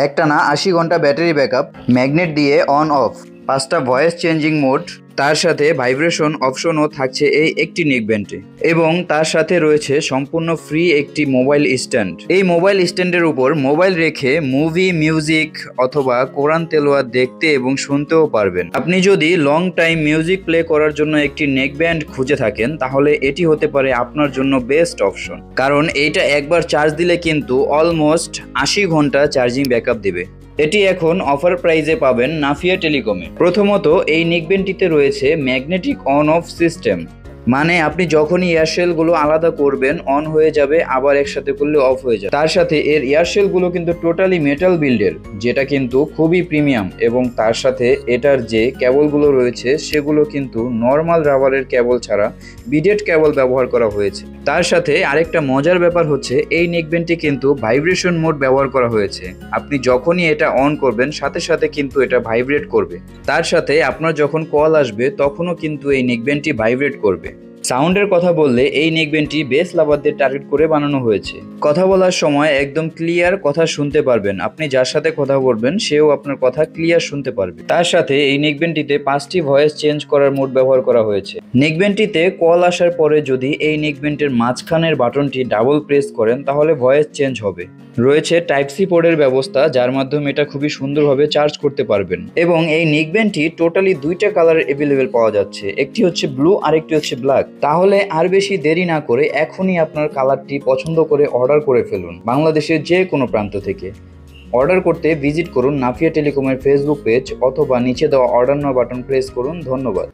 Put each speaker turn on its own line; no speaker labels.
একটানা ৮০ ঘন্টা battery backup, magnet দিয়ে অন অফ, ৫টা ভয়েস চেঞ্জিং মোড, তার সাথে ভাইব্রেশন অপশনও থাকছে এই একটি নেকব্যান্ডে এবং তার সাথে রয়েছে সম্পূর্ণ ফ্রি একটি মোবাইল স্ট্যান্ড। এই মোবাইল স্ট্যান্ডের উপর মোবাইল রেখে মুভি, মিউজিক অথবা কোরআন তেলাওয়াত দেখতে এবং শুনতেও পারবেন। আপনি যদি লং টাইম মিউজিক প্লে করার জন্য একটি নেকব্যান্ড খুঁজে থাকেন তাহলে এটি হতে পারে আপনার জন্য বেস্ট অপশন, কারণ এইটা একবার চার্জ দিলে কিন্তু অলমোস্ট ৮০ ঘন্টা চার্জিং ব্যাকআপ দিবে। এটি এখন অফার প্রাইজে পাবেন নাফিয়া টেলিকমে। প্রথমত এই নেকব্যান্ডটিতে রয়েছে ম্যাগনেটিক অন অফ সিস্টেম, মানে আপনি যখনই এয়ারশেলগুলো আলাদা করবেন অন হয়ে যাবে, আবার একসাথে করলে অফ হয়ে যাবে। তার সাথে এর এয়ারশেলগুলো কিন্তু টোটালি মেটাল বিল্ডের, যেটা কিন্তু খুবই প্রিমিয়াম, এবং তার সাথে এটার যে কেবলগুলো রয়েছে সেগুলো কিন্তু নর্মাল রাবারের কেবল ছাড়া বিডেড কেবল ব্যবহার করা হয়েছে। তার সাথে আরেকটা মজার ব্যাপার হচ্ছে এই নেকব্যান্ডটি কিন্তু ভাইব্রেশন মোড ব্যবহার করা হয়েছে। আপনি যখনই এটা অন করবেন সাথে সাথে কিন্তু এটা ভাইব্রেট করবে। তার সাথে আপনার যখন কল আসবে তখনও কিন্তু এই নেকব্যান্ডটি ভাইব্রেট করবে। সাউন্ডের কথা বললে এই নেকব্যান্ডটি বেস লাভারদের টার্গেট করে বানানো হয়েছে। কথা বলার সময় একদম ক্লিয়ার কথা শুনতে পারবেন, আপনি যার সাথে কথা বলবেন সেও আপনার কথা ক্লিয়ার শুনতে পারবে। তার সাথে এই নেকব্যান্ডটিতে 5টি ভয়েস চেঞ্জ করার মোড ব্যবহার করা হয়েছে। নেকব্যান্ডটিতে কল আসার পরে যদি এই নেকব্যান্ডের মাঝখানের বাটনটি ডাবল প্রেস করেন তাহলে ভয়েস চেঞ্জ হবে। রয়েছে টাইপ সি পোর্টের ব্যবস্থা, যার মাধ্যমে এটা খুবই সুন্দরভাবে চার্জ করতে পারবেন। এবং এই নেকব্যান্ডটি টোটালি 2টা কালার অ্যাভেলেবেল পাওয়া যাচ্ছে, একটি হচ্ছে ব্লু আর একটি হচ্ছে ব্ল্যাক। তাহলে আর বেশি দেরি না করে এখনই আপনার কালারটি পছন্দ করে অর্ডার করে ফেলুন বাংলাদেশের যে কোনো প্রান্ত থেকে। অর্ডার করতে ভিজিট করুন নাফিয়া টেলিকমের ফেসবুক পেজ অথবা নিচে দেওয়া অর্ডার নাও বাটন প্রেস করুন। ধন্যবাদ।